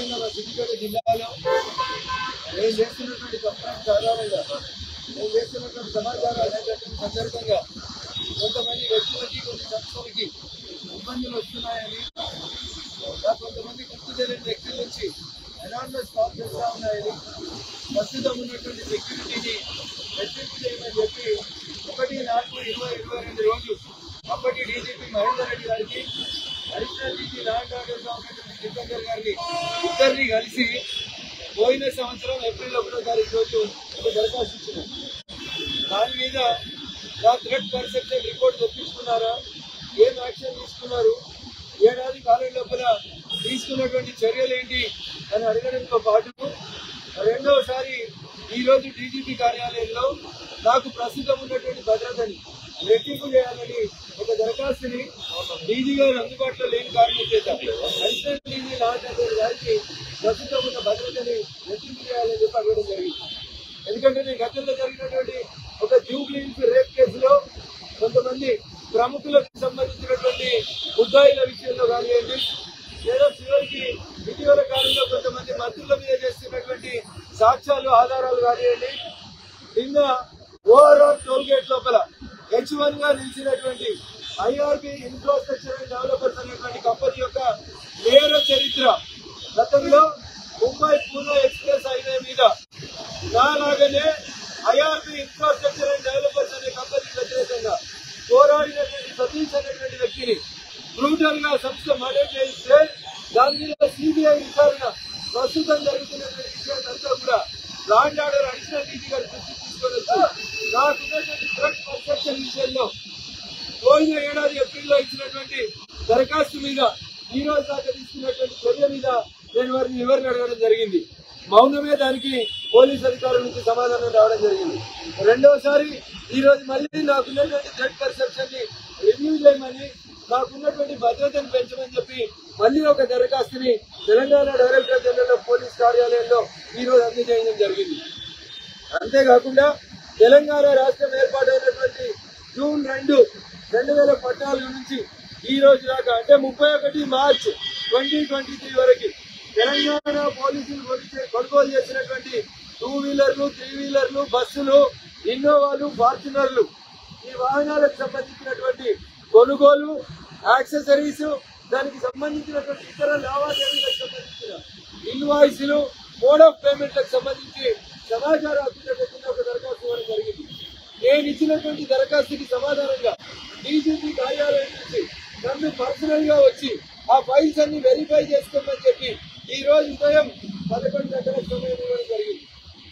ముఖ్యంగా మా సిద్దిపేట జిల్లాలో నేను చేస్తున్నటువంటి కంప్లైంట్స్ ఆధారంగా నేను చేస్తున్నటువంటి సమాచారాలు అనేటటువంటి సందర్భంగా కొంతమంది వ్యక్తులకి కొన్ని సంస్థలకి ఇబ్బందులు వస్తున్నాయని కొంతమంది గుర్తు తెలియని వ్యక్తుల నుంచి అనానమస్ కాల్ చేస్తూ ఉన్నాయని ప్రస్తుతం ఉన్నటువంటి సెక్యూరిటీని రెస్ట్రిక్ట్ చేయమని చెప్పి 1/4/2022 రోజు అప్పటి డీజీపీ మహేందర్ రెడ్డి గారికి అడిషనల్ డీజీ లా అండ్ ఆర్డర్గా ఉన్నటువంటి జితేందర్ గారిని ఇద్దరిని కలిసి పోయిన సంవత్సరం ఏప్రిల్ 1వ తారీఖు రోజు ఒక దరఖాస్తు ఇచ్చినారు. దాని మీద నా థ్రెట్ పర్సెప్షన్ రిపోర్ట్ తెప్పించుకున్నారా, ఏం యాక్షన్ తీసుకున్నారు, ఏడాది కాలం లోపల తీసుకున్నటువంటి చర్యలు ఏంటి అని అడగడంతో పాటు రెండవసారి ఈరోజు డీజీపీ కార్యాలయంలో నాకు ప్రస్తుతం ఉన్నటువంటి భద్రతని రెట్టింపు చేయాలని ఒక దరఖాస్తుని డీజీ గారు అందుబాటులో లేని కారణం చేత additional DG law and order గారికి ప్రస్తుతం ఉన్న భద్రతని రెట్టింపు చేయాలని చెప్పి అడగడం జరిగింది. ఎందుకంటే నేను గతంలో జరిగినటువంటి ఒక జూబ్లీహిల్స్ రేప్ కేసులో కొంతమంది ప్రముఖులకు సంబంధించినటువంటి ముద్దాయిల విషయంలో కానివ్వండి, లేదా చివరికి ఇటీవల కాలంలో కొంతమంది మంత్రుల మీద చేస్తున్నటువంటి సాక్ష్యాలు ఆధారాలు కానివ్వండి, నిన్న ఓవరాల్ టోల్ గేట్ లోపల H1 గా నిలిచినటువంటి ఐఆర్బి ఇన్ఫ్రాస్ట్రక్చర్ అండ్ డెవలపర్స్ అనేటువంటి కంపెనీ యొక్క నేర చరిత్ర గతంలో ముంబై పూణే ఎక్స్ప్రెస్ హైవే మీద నాలాగనే ఐఆర్బి ఇన్ఫ్రాస్ట్రక్చర్ అండ్ డెవలపర్స్ అనే కంపెనీకి వ్యతిరేకంగా పోరాడినటువంటి సతీష్ అనేటువంటి వ్యక్తిని బ్రూటల్ గా సంస్థ మర్డర్ చేయిస్తే దాని మీద సిబిఐ విచారణ ప్రస్తుతం జరుగుతున్నటువంటి విషయాలంతా కూడా law and order additional DG గారి దృష్టికి తీసుకొనొచ్చు. నాకున్నటువంటి థ్రెట్ పర్సెప్షన్ విషయంలో పోయిన ఏడాది ఏప్రిల్లో ఇచ్చినటువంటి దరఖాస్తు మీద ఈ రోజు దాకా తీసుకున్నటువంటి చర్య మీద నేను వారిని వివరణ అడగడం జరిగింది. మౌనమే దానికి పోలీస్ అధికారుల నుంచి సమాధానం రావడం జరిగింది. రెండవసారి ఈ రోజు మళ్ళీ నాకున్నటువంటి థ్రెట్ పర్సెప్షన్ ని రివ్యూ చేయమని, నాకున్నటువంటి భద్రతను పెంచమని చెప్పి మళ్ళీ ఒక దరఖాస్తుని Telangana director general of police కార్యాలయంలో ఈ రోజు అందజేయడం జరిగింది. అంతేకాకుండా తెలంగాణ రాష్ట్రం ఏర్పాటైనటువంటి జూన్ 2, 2014 నుంచి ఈ రోజు దాకా అంటే 31 మార్చ్ 2023 వరకు తెలంగాణ పోలీసులు కొనుగోలు చేసినటువంటి 2 వీలర్లు, 3 వీలర్లు, బస్సులు, ఇన్నోవాలు, ఫార్చునర్లు, ఈ వాహనాలకు సంబంధించినటువంటి కొనుగోలు, యాక్సెసరీస్, దానికి సంబంధించినటువంటి ఇతర లావాదేవీలకు సంబంధించిన ఇన్వాయిస్లు, మోడ్ ఆఫ్ పేమెంట్లకు సంబంధించి సమాచారం అభ్యర్థించిన ఒక దరఖాస్తు ఇవ్వడం జరిగింది. నేను ఇచ్చినటువంటి దరఖాస్తుకి సమాధానంగా డీజీపీ కార్యాలయం నుంచి నన్ను పర్సనల్ గా వచ్చి ఆ ఫైల్స్ అన్ని వెరిఫై చేసుకోమని చెప్పి ఈ రోజు ఉదయం 11 గంటలకు సమయం ఇవ్వడం జరిగింది.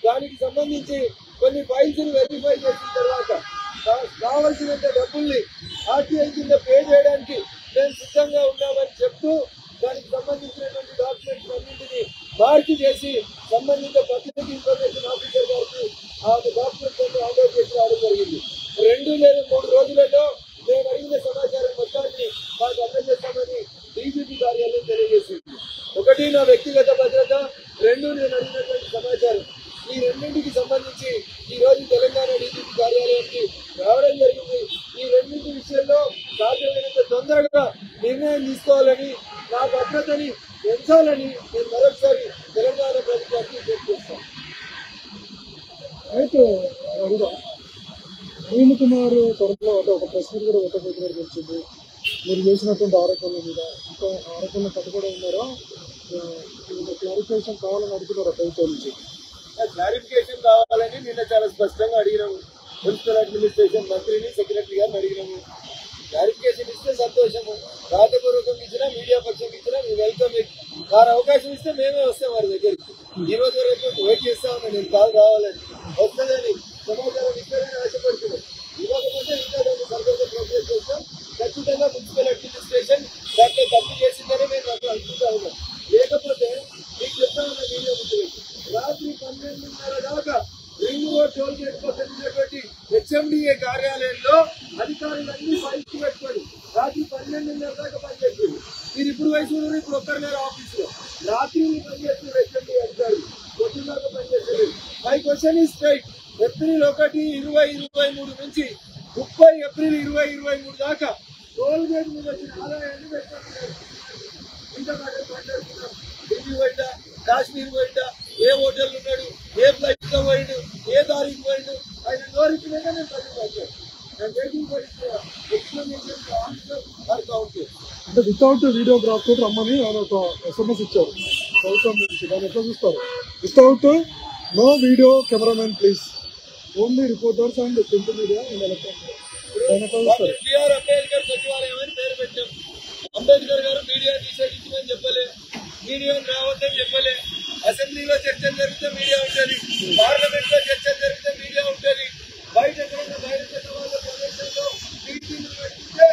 దానికి సంబంధించి కొన్ని ఫైల్స్ ని వెరిఫై చేసిన తర్వాత కావలసినంత డబ్బుల్ని ఆర్టీఐ కింద పే చేయడానికి మేము సిద్ధంగా ఉన్నామని చెప్తూ దానికి సంబంధించినటువంటి డాక్యుమెంట్స్ అన్నింటినీ మార్క్ చేసి సంబంధిత పబ్లిక్ ఇన్ఫర్మేషన్ ఆఫీసర్ గారికి ఆ డాక్యుమెంట్స్ అన్ని ఆర్డర్ చేసి రావడం జరిగింది. 2 లేదా 3 రోజులలో మేము అడిగిన సమాచారం మొత్తాన్ని మాకు అందజేస్తామని డీజీపీ కార్యాలయం తెలియజేసింది. 1 నా వ్యక్తిగత భద్రత, 2 నేను అడిగినటువంటి సమాచారం. ఈ రెండింటికి సంబంధించి ఈ రోజు తెలంగాణ డీజీపీ కార్యాలయానికి రావడం జరిగింది. ఈ రెండింటి విషయంలో సాధ్యమైనంత తొందరగా నిర్ణయం తీసుకోవాలని, నా భద్రతని పెంచాలని నేను మరొకసారి తెలంగాణ ప్రభుత్వానికి తెలియజేస్తాను. అయితే అనిల్ కుమార్ త్వరలో ఒక ప్రెస్ మీట్ కూడా పెట్టబోతున్నారు వచ్చింది. మీరు చేసినటువంటి ఆరోపణల మీద ఇంకా ఆరోపణలు కట్టుబడి ఉన్నారా? క్లారిఫికేషన్ కావాలని అడుగుతున్నారా ప్రభుత్వం నుంచి? క్లారిఫికేషన్ కావాలని నిన్న చాలా స్పష్టంగా అడిగినాము. మున్సిపల్ అడ్మినిస్ట్రేషన్ మంత్రిని, సెక్రటరీ గారిని అడిగినాము. క్లారిఫికేషన్ ఇస్తే సంతోషము, రాతపూర్వకంగా ఇచ్చినా, మీడియా పక్షం ఇచ్చినా మేము వెల్కమ్. వారు అవకాశం ఇస్తే మేమే వస్తాం వారి దగ్గరికి. ఈ రోజు వరకు వెయిట్ చేస్తా ఉన్నా నేను కాల్ రావాలని, వస్తుందని సమాచారం ఇస్తారని ఆశపడుతున్నాం. ఇవ్వకపోతే ఇంకా దాన్ని ఫర్దర్గా ప్రోగ్రెస్ చేస్తాం. ఖచ్చితంగా మున్సిపల్ అడ్మినిస్ట్రేషన్ దాంట్లో తప్పు చేసిందని మేము అక్కడ అనుకుంటా ఉన్నాం. లేకపోతే మీకు చెప్తా ఉన్న మీడియా ముందు రాత్రి 12:30 దాకా రింగ్ రోడ్ టోల్ గేట్ పక్కన ఉన్నటువంటి హెచ్ఎండిఏ కార్యాలయంలో అధికారులన్నీ ఫైల్స్ పెట్టుకొని రాత్రి 12:30 దాకా పనిచేస్తుంది. మీరు ఇప్పుడు వయసు ఇప్పుడు ఒక్కరిలేరు ఆఫీసులో, రాత్రి పనిచేస్తున్నారు హెచ్ఎండిఏ అధికారులు, పొద్దున్నాక పనిచేస్తారు. My question is straight. April 1, 2023 నుంచి 30 ఏప్రిల్ 2023 దాకా టోల్ గేట్ మీద వచ్చిన ఆదాయాన్ని పెట్టుకుంటున్నారు. ఇంత మాట్లాడుతున్నాం. ఢిల్లీ పోయిందా, కాశ్మీర్ పోయిందా, ఏ హోటల్ ఉన్నాడు, ఏ ఫ్లైట్ లో పోయిండు, ఏ దారికి పోయిండు, ఆయన నోరిచ్చినాక నేను ప్రతిపాదించాను. అంటే వితౌట్ వీడియోగ్రాఫ్ తోటి రమ్మని ఆయన ఒక SMS ఇచ్చారు ప్రభుత్వం నుంచి. దాన్ని ఎట్లా చూస్తారు? Without no video cameraman please, only reporters and print media and electronic. BR Ambedkar Sachivalayam అని పేరు పెట్టాం. అంబేద్కర్ గారు మీడియా నిషేధించమని చెప్పలే, మీడియా రావద్దని చెప్పలే. అసెంబ్లీలో చర్చలు జరిగితే మీడియా ఉంటుంది, పార్లమెంట్ లో చర్చలు జరిగితే మీడియా ఉంటుంది. బయట ఎక్కడైనా బహిరంగ సమాజ ప్రదేశంలో మీటింగ్లు పెట్టుకుంటే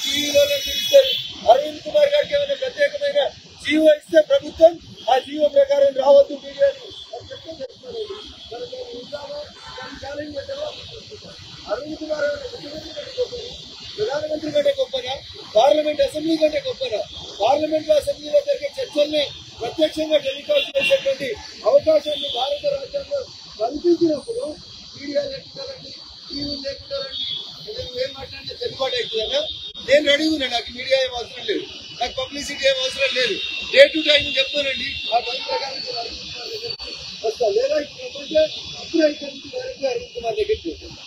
టీవీలో చూపిస్తారు. అరవింద్ కుమార్ గారికి ఏమైనా ప్రత్యేకమైన జీవో ఇస్తే ప్రభుత్వం ఆ జీవో ప్రకారం రావద్దు మీడియాని అరవింద్ కుమార్ ప్రధానమంత్రి కంటే గొప్పనా, పార్లమెంట్ అసెంబ్లీ కంటే గొప్పనా? పార్లమెంట్ లో అసెంబ్లీలో జరిగే చర్చల్ని ప్రత్యక్షంగా టెలికాస్ట్ చేసేటువంటి అవకాశాన్ని భారత రాజ్యాంగం కల్పించినప్పుడు మీడియా లేకుంటారండి, టీవీ లేకుంటారండి, ఏం మాట్లాడితే చెల్లుబాటు అవుతుందన్నా? నేను రెడీ ఉన్నా, నాకు మీడియా ఏం అవసరం లేదు, నాకు పబ్లిసిటీ ఏం అవసరం లేదు. డే టు టైం చెప్తానండి, ఆ టైం ప్రకారం వస్తా. లేదా ఇప్పుడే అరవింద్ కుమార్ దగ్గరికి వెళ్తాను.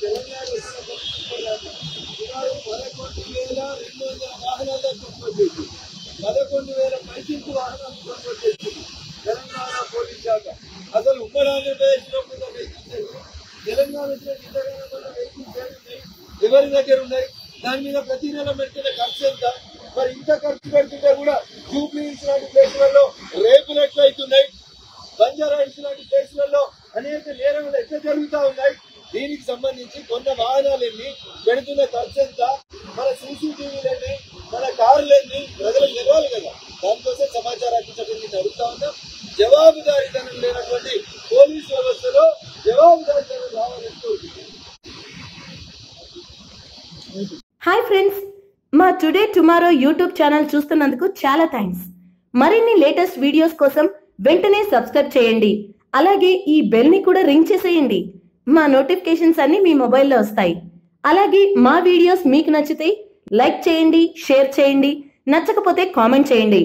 తెలంగాణ 11,200 వాహనాలు కొనుగోలు చేసింది, 11,000 పైచిలకు వాహనాలు కొనుగోలు చేసింది తెలంగాణ పోలీస్ శాఖ. అసలు ఉమ్మడి ఆంధ్రప్రదేశ్ లో కూడా వెహికల్స్, తెలంగాణ వెహికల్స్ ఎవరి దగ్గర ఉన్నాయి? దాని మీద ప్రతి నెల పెడుతున్న ఖర్చు ఎంత? మరి ఇంత ఖర్చు పెడుతుంటే కూడా జూబ్లీ హిల్స్ లాంటి ప్లేసులలో రేపులు ఎట్లా అవుతున్నాయి, బంజారా హిల్స్ లాంటి ప్లేసులలో అనేక నేరాలు ఎట్లా జరుగుతూ ఉన్నాయి? దీనికి సంబంధించి కొన్న వాహనాలన్నీ పెడుతున్న ఖర్చు ఎంత, మన సీసీటీవీలన్నీ, మన కార్లన్నీ ప్రజలకు తెలవాలి కదా. దానికోసం సమాచారాన్ని చట్టం అడుగుతా ఉన్నాం. జవాబుదారీతనం లేనటువంటి పోలీసు వ్యవస్థలో జవాబుదారీతనం రావాలని. హాయ్ ఫ్రెండ్స్, మా టుడే టుమారో యూట్యూబ్ ఛానల్ చూస్తున్నందుకు చాలా థ్యాంక్స్. మరిన్ని లేటెస్ట్ వీడియోస్ కోసం వెంటనే సబ్స్క్రైబ్ చేయండి. అలాగే ఈ బెల్ ని కూడా రింగ్ చేసేయండి. మా నోటిఫికేషన్స్ అన్ని మీ మొబైల్లో వస్తాయి. అలాగే మా వీడియోస్ మీకు నచ్చితే లైక్ చేయండి, షేర్ చేయండి, నచ్చకపోతే కామెంట్ చేయండి.